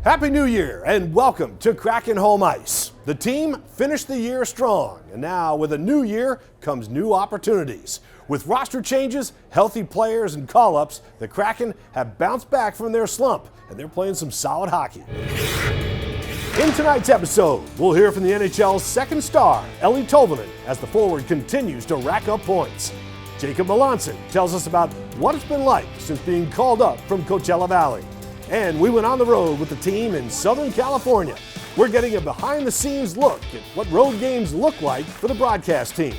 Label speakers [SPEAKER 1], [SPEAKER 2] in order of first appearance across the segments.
[SPEAKER 1] Happy New Year and welcome to Kraken-home-ice. The team finished the year strong, and now with a new year comes new opportunities. With roster changes, healthy players, and call-ups, the Kraken have bounced back from their slump, and they're playing some solid hockey. In tonight's episode, we'll hear from the NHL's second star, Ellie Tolvanen, as the forward continues to rack up points. Jacob Melanson tells us about what it's been like since being called up from Coachella Valley. And we went on the road with the team in Southern California. We're getting a behind-the-scenes look at what road games look like for the broadcast team.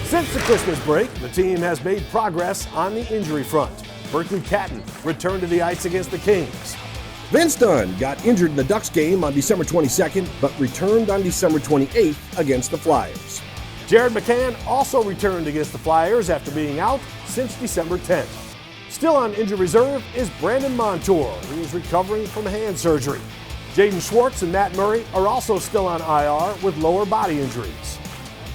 [SPEAKER 1] Since the Christmas break, the team has made progress on the injury front. Berkeley Catton returned to the ice against the Kings.
[SPEAKER 2] Vince Dunn got injured in the Ducks game on December 22nd, but returned on December 28th against the Flyers.
[SPEAKER 1] Jared McCann also returned against the Flyers after being out since December 10th. Still on injured reserve is Brandon Montour, who is recovering from hand surgery. Jaden Schwartz and Matt Murray are also still on IR with lower body injuries.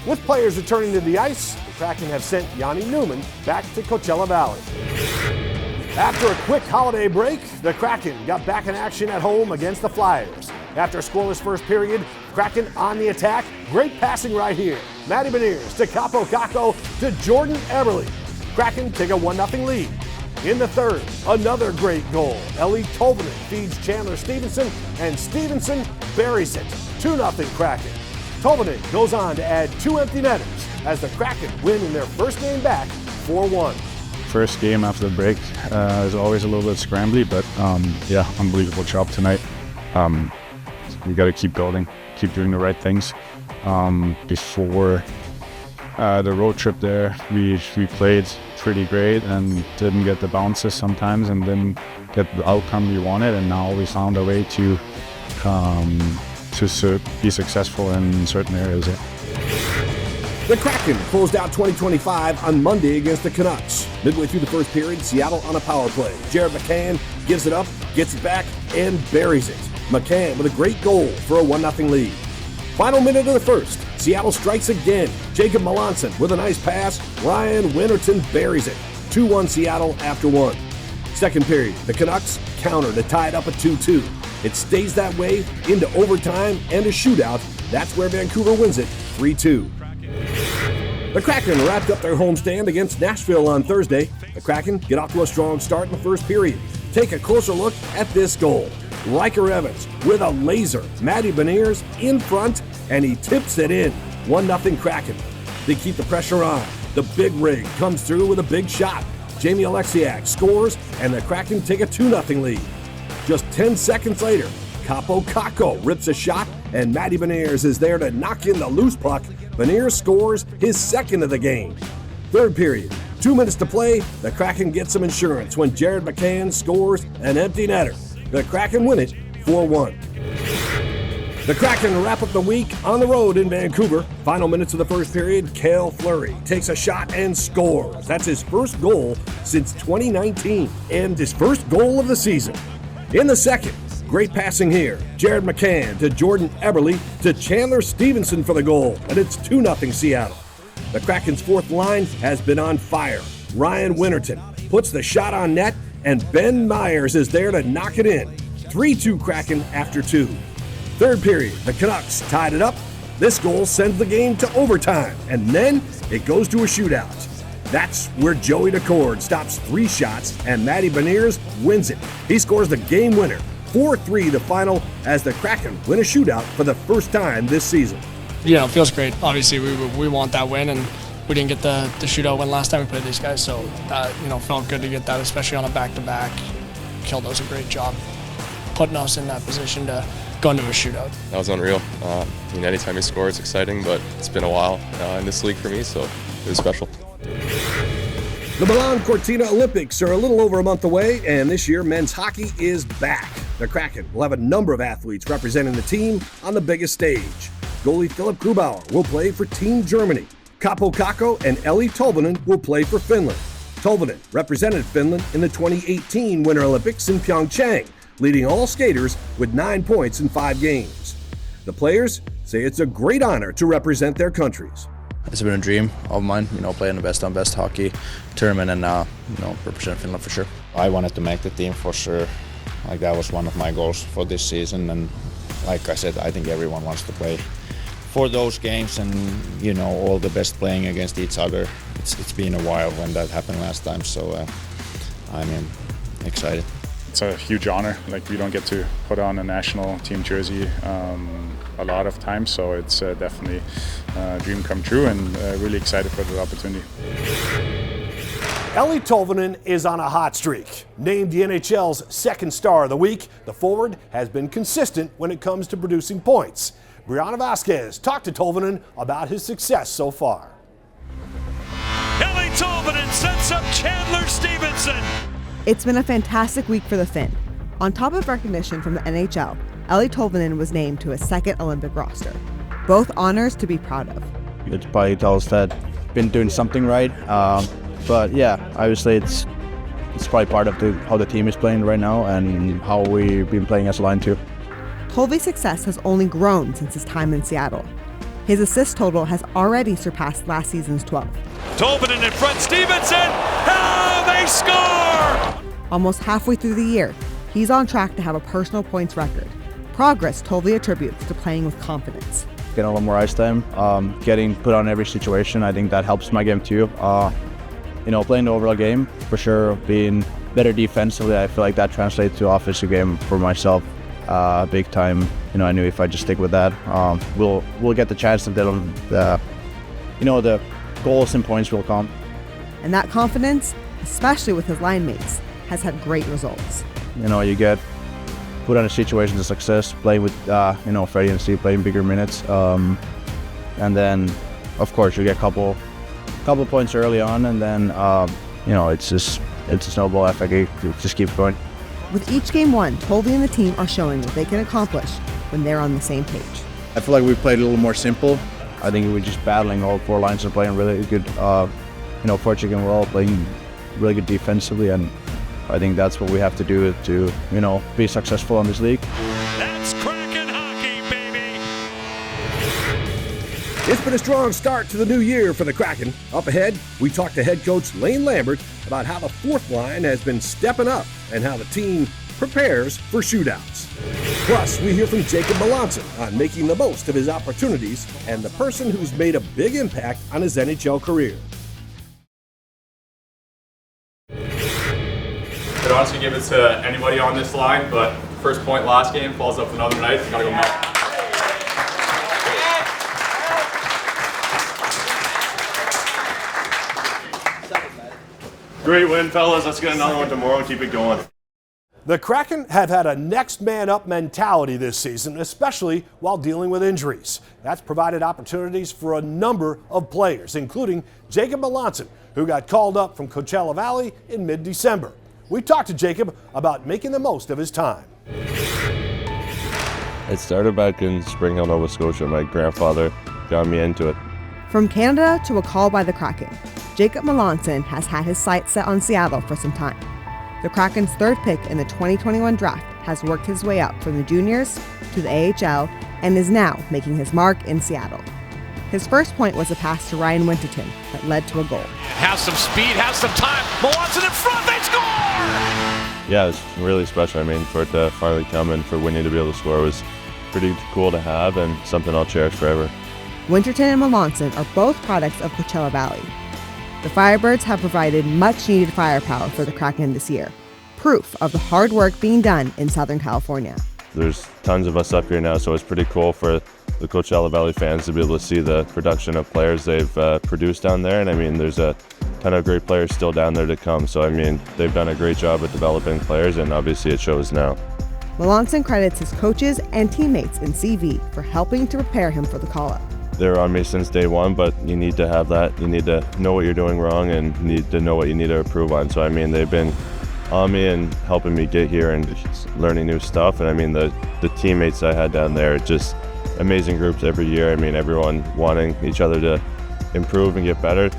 [SPEAKER 1] With players returning to the ice, the Kraken have sent Yanni Newman back to Coachella Valley. After a quick holiday break, the Kraken got back in action at home against the Flyers. After a scoreless first period, Kraken on the attack. Great passing right here. Matty Beniers to Kaapo Kakko to Jordan Eberle. Kraken take a 1-0 lead. In the third, another great goal. Ellie Tolvanen feeds Chandler Stevenson, and Stevenson buries it. 2-0 Kraken. Tolvanen goes on to add 2 empty netters as the Kraken win in their first game back 4-1.
[SPEAKER 3] First game after the break is always a little bit scrambly, but unbelievable job tonight. You got to keep building, keep doing the right things. Before the road trip there, we played pretty great and didn't get the bounces sometimes and didn't get the outcome we wanted, and now we found a way to be successful in certain areas.
[SPEAKER 2] The Kraken closed out 2025 on Monday against the Canucks. Midway through the first period, Seattle on a power play. Jared McCann gives it up, gets it back, and buries it. McCann with a great goal for a 1-0 lead. Final minute of the first, Seattle strikes again. Jacob Melanson with a nice pass. Ryan Winterton buries it. 2-1 Seattle after 1. Second period, the Canucks counter to tie it up at 2-2. It stays that way into overtime and a shootout. That's where Vancouver wins it 3-2. The Kraken wrapped up their homestand against Nashville on Thursday. The Kraken get off to a strong start in the first period. Take a closer look at this goal. Riker Evans with a laser. Matty Beniers in front, and he tips it in. 1-0 Kraken. They keep the pressure on. The big rig comes through with a big shot. Jamie Alexiak scores, and the Kraken take a 2-0 lead. Just 10 seconds later, Kaapo Kakko rips a shot, and Matty Beniers is there to knock in the loose puck. Beniers scores his second of the game. Third period, 2 minutes to play. The Kraken get some insurance when Jared McCann scores an empty netter. The Kraken win it 4-1. The Kraken wrap up the week on the road in Vancouver. Final minutes of the first period, Cale Fleury takes a shot and scores. That's his first goal since 2019 and his first goal of the season. In the second, great passing here. Jared McCann to Jordan Eberle to Chandler Stevenson for the goal, and it's 2-0 Seattle. The Kraken's fourth line has been on fire. Ryan Winterton puts the shot on net, and Ben Myers is there to knock it in. 3-2 Kraken after 2. Third period, the Canucks tied it up. This goal sends the game to overtime, and then it goes to a shootout. That's where Joey Decord stops 3 shots, and Matty Beniers wins it. He scores the game winner. 4-3 the final as the Kraken win a shootout for the first time this season.
[SPEAKER 4] Yeah, it feels great. Obviously, we want that win, and we didn't get the shootout win last time we played these guys, so felt good to get that, especially on a back-to-back. Kill does a great job putting us in that position to go into a shootout.
[SPEAKER 5] That was unreal. Anytime you score, it's exciting, but it's been a while in this league for me, so it was special.
[SPEAKER 2] The Milan Cortina Olympics are a little over a month away, and this year men's hockey is back. The Kraken will have a number of athletes representing the team on the biggest stage. Goalie Philip Grubauer will play for Team Germany. Kaapo Kakko and Ellie Tolvanen will play for Finland. Tolvanen represented Finland in the 2018 Winter Olympics in Pyeongchang, leading all skaters with 9 points in 5 games. The players say it's a great honor to represent their countries.
[SPEAKER 6] It's been a dream of mine, playing the best on best hockey tournament and represent Finland for sure.
[SPEAKER 7] I wanted to make the team for sure. Like that was one of my goals for this season, and like I said, I think everyone wants to play for those games, and you know, all the best playing against each other. It's been a while when that happened last time, so I'm excited.
[SPEAKER 3] It's a huge honor. Like, we don't get to put on a national team jersey a lot of times, so it's definitely a dream come true, and really excited for the opportunity.
[SPEAKER 1] Eeli Tolvanen is on a hot streak. Named the NHL's second star of the week, the forward has been consistent when it comes to producing points. Brianna Vasquez talked to Tolvanen about his success so far.
[SPEAKER 8] Eeli Tolvanen sets up Chandler Stevenson.
[SPEAKER 9] It's been a fantastic week for the Finn. On top of recognition from the NHL, Eeli Tolvanen was named to a second Olympic roster. Both honors to be proud of.
[SPEAKER 6] It probably tells that been doing something right. But yeah, obviously it's probably part of how the team is playing right now and how we've been playing as a line too.
[SPEAKER 9] Tolva's success has only grown since his time in Seattle. His assist total has already surpassed last season's 12.
[SPEAKER 8] Tolvanen in front, Stevenson! How they score!
[SPEAKER 9] Almost halfway through the year, he's on track to have a personal points record. Progress Tolvi attributes to playing with confidence.
[SPEAKER 6] Getting a little more ice time, getting put on every situation, I think that helps my game too. You know, playing the overall game, for sure, being better defensively, I feel like that translates to offensive game for myself big time. You know, I knew if I just stick with that, we'll get the chance that the goals and points will come.
[SPEAKER 9] And that confidence, especially with his line mates, has had great results.
[SPEAKER 6] You know, you get put on a situation of success, playing with, Freddie and Steve, playing bigger minutes. And then, of course, you get a couple points early on, and then, it's a snowball effect. It just keeps going.
[SPEAKER 9] With each game won, Tolvi and the team are showing what they can accomplish when they're on the same page.
[SPEAKER 6] I feel like we played a little more simple. I think we were just battling all four lines and playing really good, forecheck and well, playing really good defensively, and I think that's what we have to do to, be successful in this league.
[SPEAKER 8] That's Kraken hockey, baby!
[SPEAKER 2] It's been a strong start to the new year for the Kraken. Up ahead, we talk to head coach Lane Lambert about how the fourth line has been stepping up and how the team prepares for shootouts. Plus, we hear from Jacob Melanson on making the most of his opportunities and the person who's made a big impact on his NHL career.
[SPEAKER 10] Could honestly give it to anybody on this line, but first point last game falls up another night. Gotta go Mel.
[SPEAKER 11] Great win, fellas. Let's get another one tomorrow and keep it going.
[SPEAKER 1] The Kraken have had a next man up mentality this season, especially while dealing with injuries. That's provided opportunities for a number of players, including Jacob Melanson, who got called up from Coachella Valley in mid-December. We talked to Jacob about making the most of his time.
[SPEAKER 5] It started back in Spring Hill, Nova Scotia. My grandfather got me into it.
[SPEAKER 9] From Canada to a call by the Kraken, Jacob Melanson has had his sights set on Seattle for some time. The Kraken's third pick in the 2021 draft has worked his way up from the juniors to the AHL and is now making his mark in Seattle. His first point was a pass to Ryan Winterton that led to a goal.
[SPEAKER 8] Has some speed, has some time. Melanson in front, they score!
[SPEAKER 5] Yeah, it's really special. I mean, for it to finally come and for Winnie to be able to score was pretty cool to have and something I'll cherish forever.
[SPEAKER 9] Winterton and Melanson are both products of Coachella Valley. The Firebirds have provided much-needed firepower for the Kraken this year, proof of the hard work being done in Southern California.
[SPEAKER 5] There's tons of us up here now, so it's pretty cool for the Coachella Valley fans to be able to see the production of players they've produced down there. And I mean, there's a ton of great players still down there to come. So I mean, they've done a great job at developing players, and obviously it shows now.
[SPEAKER 9] Melanson credits his coaches and teammates in CV for helping to prepare him for the call-up.
[SPEAKER 5] They're on me since day one, but you need to have that. You need to know what you're doing wrong and need to know what you need to improve on. So I mean, they've been on me and helping me get here and learning new stuff. And I mean, the teammates I had down there, just amazing groups every year. I mean, everyone wanting each other to improve and get better.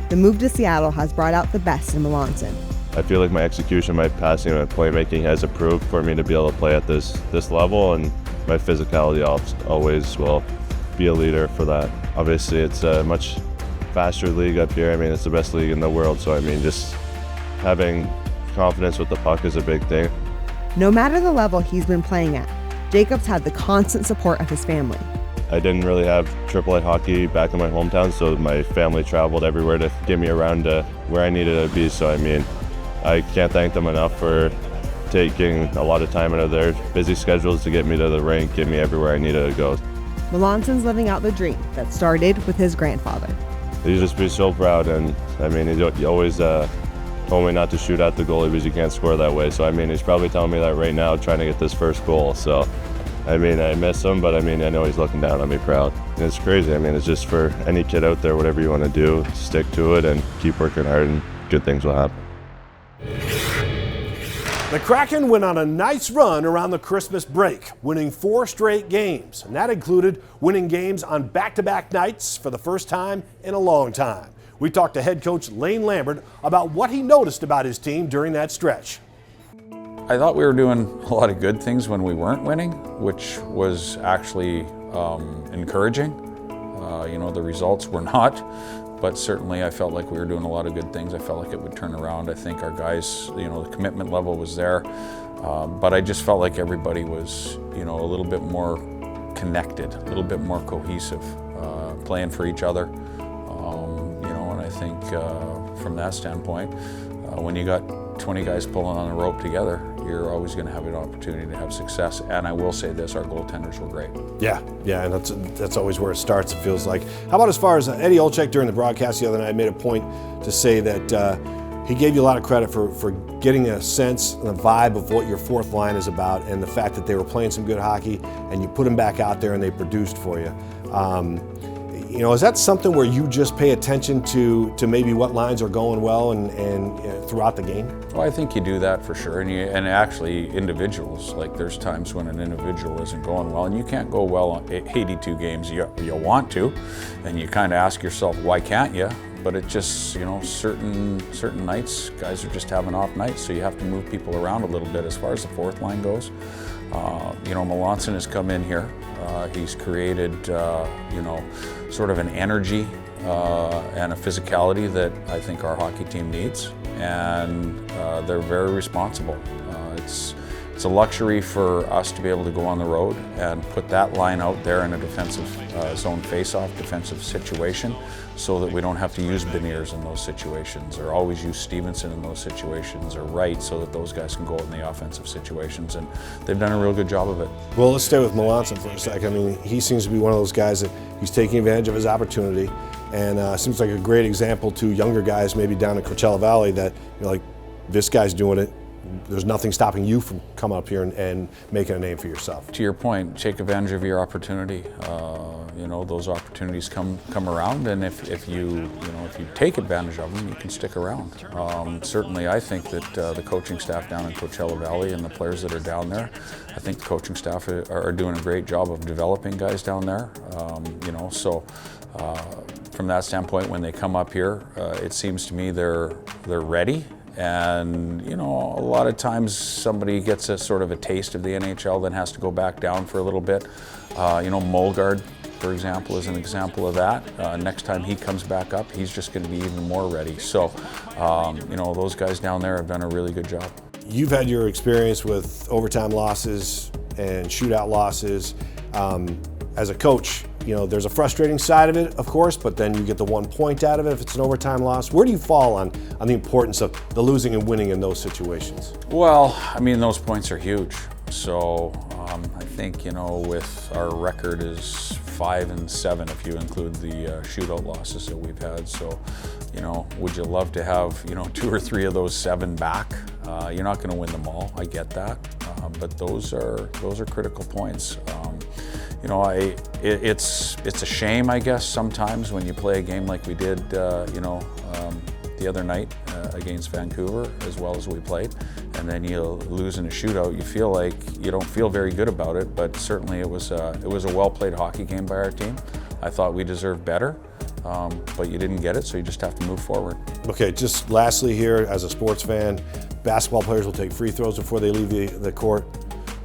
[SPEAKER 9] The move to Seattle has brought out the best in Melanson.
[SPEAKER 5] I feel like my execution, my passing, and my playmaking has improved for me to be able to play at this level, and my physicality always will be a leader for that. Obviously, it's a much faster league up here. I mean, it's the best league in the world, so I mean, just having confidence with the puck is a big thing.
[SPEAKER 9] No matter the level he's been playing at, Jacob's had the constant support of his family.
[SPEAKER 5] I didn't really have AAA hockey back in my hometown, so my family traveled everywhere to get me around to where I needed to be. So, I mean, I can't thank them enough for taking a lot of time out of their busy schedules to get me to the rink, get me everywhere I needed to go.
[SPEAKER 9] Melanson's living out the dream that started with his grandfather.
[SPEAKER 5] He'd just be so proud, and I mean, he always told me not to shoot at the goalie because you can't score that way. So, I mean, he's probably telling me that right now, trying to get this first goal. So, I mean, I miss him, but I mean, I know he's looking down on me proud. And it's crazy. I mean, it's just for any kid out there, whatever you want to do, stick to it and keep working hard, and good things will happen.
[SPEAKER 1] The Kraken went on a nice run around the Christmas break, winning 4 straight games. And that included winning games on back-to-back nights for the first time in a long time. We talked to head coach Lane Lambert about what he noticed about his team during that stretch.
[SPEAKER 12] I thought we were doing a lot of good things when we weren't winning, which was actually encouraging. The results were not, but certainly I felt like we were doing a lot of good things. I felt like it would turn around. I think our guys, the commitment level was there, but I just felt like everybody was, a little bit more connected, a little bit more cohesive, playing for each other. And I think from that standpoint, when you got 20 guys pulling on the rope together, you're always going to have an opportunity to have success. And I will say this, our goaltenders were great.
[SPEAKER 1] Yeah, and that's always where it starts, it feels like. How about as far as Eddie Olczyk during the broadcast the other night made a point to say that he gave you a lot of credit for getting a sense and a vibe of what your fourth line is about, and the fact that they were playing some good hockey and you put them back out there and they produced for you. Is that something where you just pay attention to maybe what lines are going well and throughout the game?
[SPEAKER 12] Well, I think you do that for sure, and actually individuals, like there's times when an individual isn't going well, and you can't go well on 82 games. You want to, and you kind of ask yourself, why can't you? But it just, certain nights, guys are just having off nights, so you have to move people around a little bit. As far as the fourth line goes, Melanson has come in here. He's created, sort of an energy and a physicality that I think our hockey team needs, and they're very responsible. It's a luxury for us to be able to go on the road and put that line out there in a defensive zone face-off defensive situation, so that we don't have to use Beniers in those situations, or always use Stevenson in those situations, or Wright, so that those guys can go out in the offensive situations, and they've done a real good job of it.
[SPEAKER 1] Well, let's stay with Melanson for a sec. I mean, he seems to be one of those guys that he's taking advantage of his opportunity, and seems like a great example to younger guys maybe down in Coachella Valley that, this guy's doing it. There's nothing stopping you from coming up here and making a name for yourself.
[SPEAKER 12] To your point, take advantage of your opportunity. Those opportunities come around, and if you take advantage of them, you can stick around. Certainly, I think that the coaching staff down in Coachella Valley and the players that are down there, I think the coaching staff are doing a great job of developing guys down there. From that standpoint, when they come up here, it seems to me they're ready. And, a lot of times somebody gets a sort of a taste of the NHL, then has to go back down for a little bit. Mulgaard, for example, is an example of that. Next time he comes back up, he's just going to be even more ready. So, those guys down there have done a really good job.
[SPEAKER 1] You've had your experience with overtime losses and shootout losses. As a coach, there's a frustrating side of it, of course, but then you get the 1 point out of it if it's an overtime loss. Where do you fall on the importance of the losing and winning in those situations?
[SPEAKER 12] Well, those points are huge. So I think, with our record is 5-7 if you include the shootout losses that we've had. So, would you love to have, 2 or 3 of those 7 back? You're not going to win them all. I get that, but those are critical points. It's a shame, I guess, sometimes when you play a game like we did, the other night against Vancouver, as well as we played, and then you lose in a shootout. You feel like you don't feel very good about it, but certainly it was a well-played hockey game by our team. I thought we deserved better, but you didn't get it, so you just have to move forward.
[SPEAKER 1] Okay, just lastly here, as a sports fan, basketball players will take free throws before they leave the court.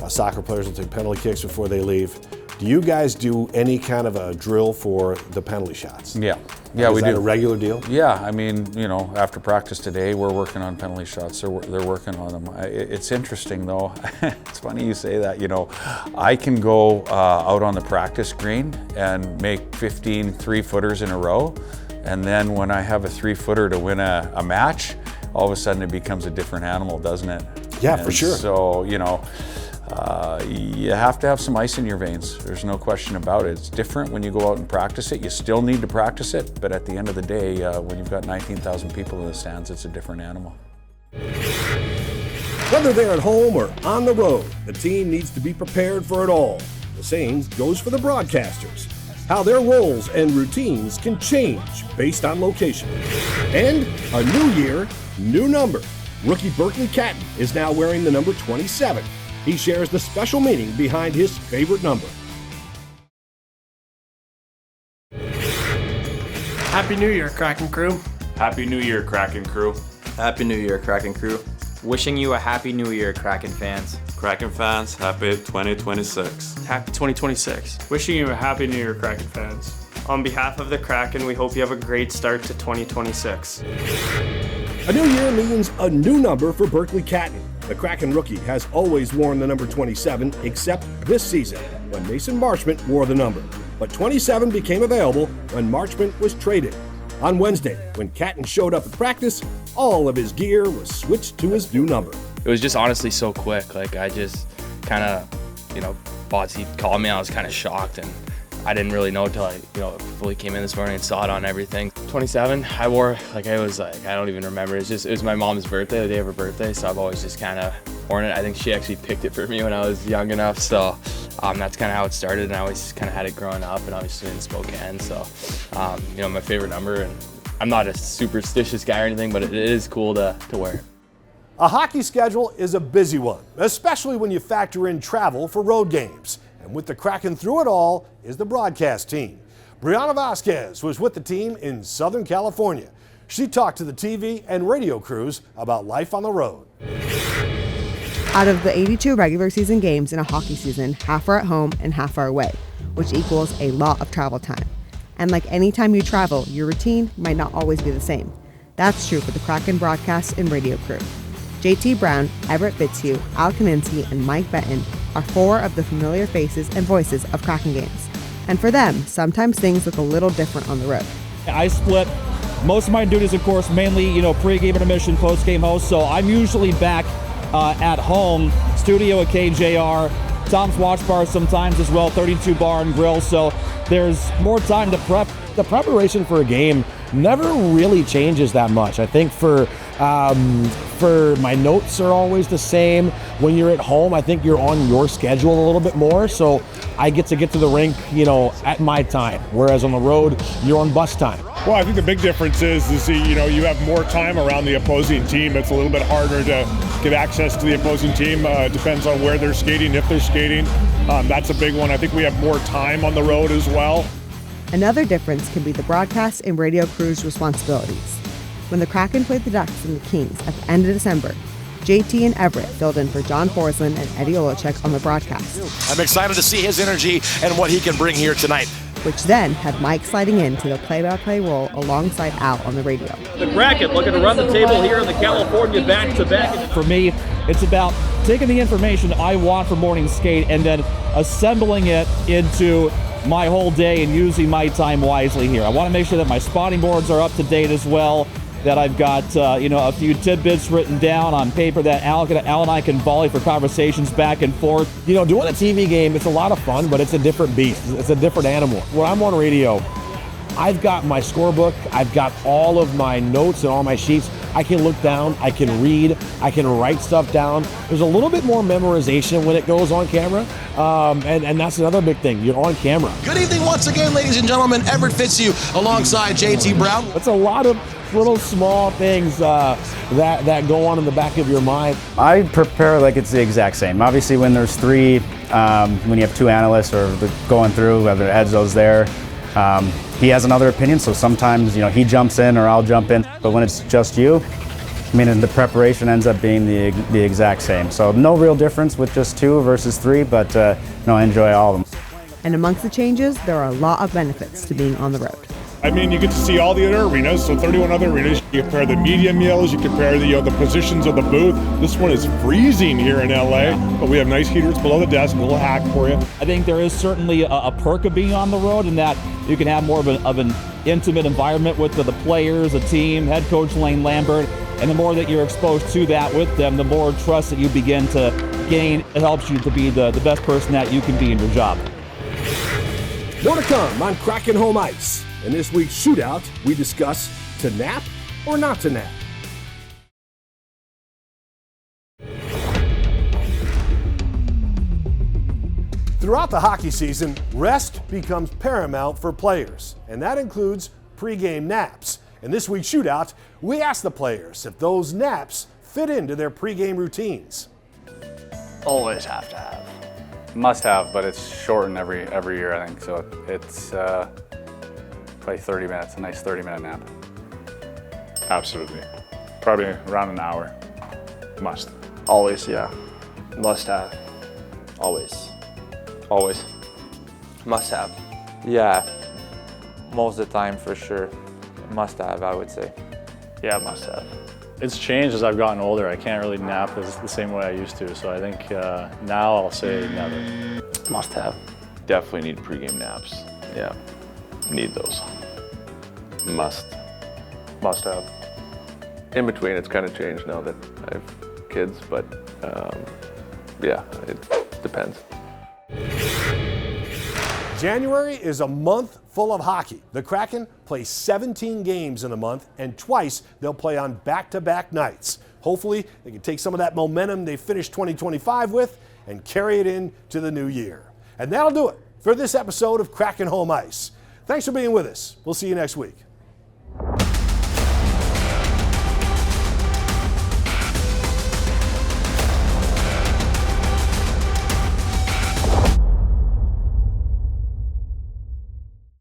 [SPEAKER 1] Soccer players will take penalty kicks before they leave. Do you guys do any kind of a drill for the penalty shots?
[SPEAKER 12] Yeah, Yeah,
[SPEAKER 2] Is
[SPEAKER 12] we
[SPEAKER 2] that
[SPEAKER 12] do.
[SPEAKER 2] a regular deal?
[SPEAKER 12] Yeah, I mean, you know, after practice today, we're working on penalty shots. They're working on them. It's interesting, though. It's funny you say that. You know, I can go out on the practice green and make 15 3-footers in a row, and then when I have a 3-footer to win a match, all of a sudden it becomes a different animal, doesn't it?
[SPEAKER 2] Yeah, for sure.
[SPEAKER 12] So, you know, you have to have some ice in your veins. There's no question about it. It's different when you go out and practice it. You still need to practice it, but at the end of the day, when you've got 19,000 people in the stands, it's a different animal.
[SPEAKER 2] Whether they're at home or on the road, the team needs to be prepared for it all. The same goes for the broadcasters. How their roles and routines can change based on location. And a new year, new number. Rookie Berkeley Catton is now wearing the number 27. He shares the special meaning behind his favorite number.
[SPEAKER 4] Happy New Year, Kraken crew.
[SPEAKER 11] Happy New Year, Kraken crew.
[SPEAKER 13] Happy New Year, Kraken crew. Wishing you a Happy New Year, Kraken fans.
[SPEAKER 11] Kraken fans, happy 2026.
[SPEAKER 4] Happy 2026.
[SPEAKER 14] Wishing you a Happy New Year, Kraken fans. On behalf of the Kraken, we hope you have a great start to 2026.
[SPEAKER 2] A new year means a new number for Berkeley Catton. The Kraken rookie has always worn the number 27, except this season, when Mason Marchment wore the number. But 27 became available when Marchment was traded. On Wednesday, when Catton showed up at practice, all of his gear was switched to his new number.
[SPEAKER 15] It was just honestly so quick. Like, I just kind of, you know, Botsy called me, I was kind of shocked, and I didn't really know until I, fully came in this morning and saw it on everything. 27, I wore, like, I was like, I don't even remember. It was my mom's birthday, the day of her birthday, so I've always just kind of worn it. I think she actually picked it for me when I was young enough, so that's kind of how it started, and I always just kind of had it growing up, and obviously in Spokane, so, my favorite number, and I'm not a superstitious guy or anything, but it is cool to wear.
[SPEAKER 1] A hockey schedule is a busy one, especially when you factor in travel for road games. And with the Kraken through it all is the broadcast team. Brianna Vasquez was with the team in Southern California. She talked to the TV and radio crews about life on the road.
[SPEAKER 9] Out of the 82 regular season games in a hockey season, half are at home and half are away, which equals a lot of travel time. And like any time you travel, your routine might not always be the same. That's true for the Kraken broadcast and radio crew. JT Brown, Everett Fitzhugh, Al Kaminsky, and Mike Benton are 4 of the familiar faces and voices of Kraken games. And for them, sometimes things look a little different on the road.
[SPEAKER 16] I split most of my duties, of course, mainly, pre-game intermission, post-game host, so I'm usually back at home, studio at KJR, Tom's Watch Bar sometimes as well, 32 Bar and Grill, so there's more time to prep.
[SPEAKER 17] The preparation for a game never really changes that much. I think for my notes are always the same. When you're at home, I think you're on your schedule a little bit more, so I get to the rink, at my time, whereas on the road, you're on bus time.
[SPEAKER 18] Well, I think the big difference is you have more time around the opposing team. It's a little bit harder to get access to the opposing team. Depends on where they're skating, if they're skating. That's a big one. I think we have more time on the road as well.
[SPEAKER 9] Another difference can be the broadcast and radio crew's responsibilities. When the Kraken played the Ducks and the Kings at the end of December, JT and Everett filled in for John Forsland and Eddie Olachek on the broadcast.
[SPEAKER 8] I'm excited to see his energy and what he can bring here tonight.
[SPEAKER 9] Which then had Mike sliding into the play-by-play role alongside Al on the radio.
[SPEAKER 19] The Kraken looking to run the table here in the California back-to-back.
[SPEAKER 16] For me, it's about taking the information I want for morning skate and then assembling it into my whole day and using my time wisely here. I want to make sure that my spotting boards are up to date as well, that I've got a few tidbits written down on paper that Al and I can volley for conversations back and forth.
[SPEAKER 17] Doing a TV game, it's a lot of fun, but it's a different beast. It's a different animal. When I'm on radio, I've got my scorebook, I've got all of my notes and all my sheets. I can look down, I can read, I can write stuff down. There's a little bit more memorization when it goes on camera, and that's another big thing. You're on camera.
[SPEAKER 8] Good evening once again, ladies and gentlemen. Everett Fitzhugh alongside JT Brown.
[SPEAKER 17] It's a lot of little small things that go on in the back of your mind.
[SPEAKER 6] I prepare like it's the exact same. Obviously, when there's 3, when you have 2 analysts or going through, whether Edzo's there, he has another opinion, so sometimes he jumps in or I'll jump in. But when it's just you, the preparation ends up being the exact same. So no real difference with just 2 versus 3, but I enjoy all of them.
[SPEAKER 9] And amongst the changes, there are a lot of benefits to being on the road.
[SPEAKER 18] I mean, you get to see all the other arenas, so 31 other arenas. You compare the media meals, you compare the positions of the booth. This one is freezing here in LA, but we have nice heaters below the desk, a little hack for you.
[SPEAKER 16] I think there is certainly a perk of being on the road in that you can have more of an intimate environment with the players, the team, head coach Lane Lambert, and the more that you're exposed to that with them, the more trust that you begin to gain. It helps you to be the best person that you can be in your job.
[SPEAKER 2] More to come on Kraken Home Ice. In this week's shootout, we discuss to nap or not to nap.
[SPEAKER 1] Throughout the hockey season, rest becomes paramount for players, and that includes pregame naps. In this week's shootout, we asked the players if those naps fit into their pregame routines.
[SPEAKER 20] Always have to have.
[SPEAKER 21] Must have, but it's shortened every year, I think. So it's probably 30 minutes, a nice 30-minute nap.
[SPEAKER 3] Absolutely. Probably around an hour. Must.
[SPEAKER 14] Always, yeah. Must have.
[SPEAKER 20] Always.
[SPEAKER 14] Always.
[SPEAKER 20] Must have. Yeah, most of the time for sure. Must have, I would say.
[SPEAKER 14] Yeah, must have.
[SPEAKER 3] It's changed as I've gotten older. I can't really nap as the same way I used to, so I think now I'll say never.
[SPEAKER 14] Must have.
[SPEAKER 5] Definitely need pregame naps. Yeah, need those. Must.
[SPEAKER 14] Must have.
[SPEAKER 5] In between, it's kind of changed now that I have kids, but yeah, it depends.
[SPEAKER 1] January is a month full of hockey. The Kraken play 17 games in a month, and twice they'll play on back-to-back nights. Hopefully, they can take some of that momentum they finished 2025 with and carry it into the new year. And that'll do it for this episode of Kraken Home Ice. Thanks for being with us. We'll see you next week.